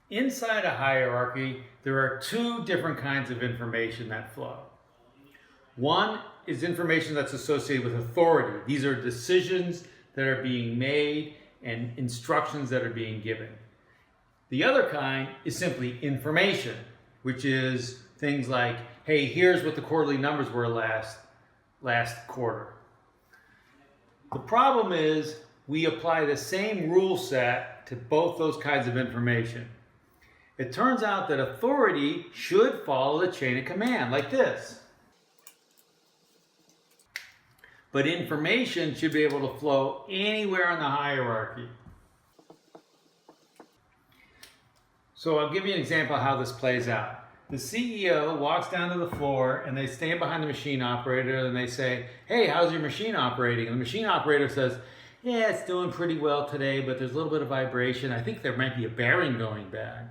Inside a hierarchy, there are two different kinds of information that flow. One is information that's associated with authority. These are decisions that are being made and instructions that are being given. The other kind is simply information, which is things like, hey, here's what the quarterly numbers were last quarter. The problem is we apply the same rule set to both those kinds of information. It turns out that authority should follow the chain of command, like this. But information should be able to flow anywhere in the hierarchy. So I'll give you an example of how this plays out. The CEO walks down to the floor and they stand behind the machine operator and they say, hey, how's your machine operating? And the machine operator says, yeah, it's doing pretty well today, but there's a little bit of vibration. I think there might be a bearing going bad.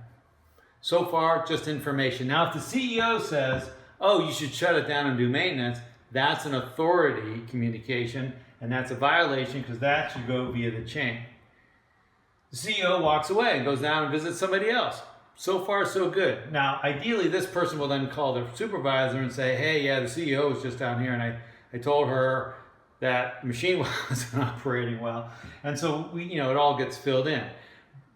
So far, just information. Now, if the CEO says, oh, you should shut it down and do maintenance, that's an authority communication, and that's a violation because that should go via the chain. The CEO walks away and goes down and visits somebody else. So far, so good. Now, ideally, this person will then call their supervisor and say, hey, yeah, the CEO was just down here, and I told her that machine wasn't operating well. And so, it all gets filled in.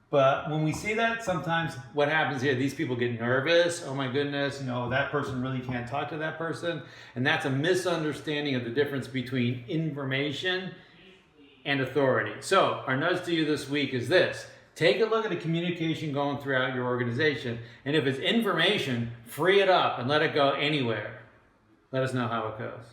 But when we see that, sometimes what happens here, these people get nervous. Oh my goodness, that person really can't talk to that person. And that's a misunderstanding of the difference between information and authority. So our nudge to you this week is this. Take a look at the communication going throughout your organization. And if it's information, free it up and let it go anywhere. Let us know how it goes.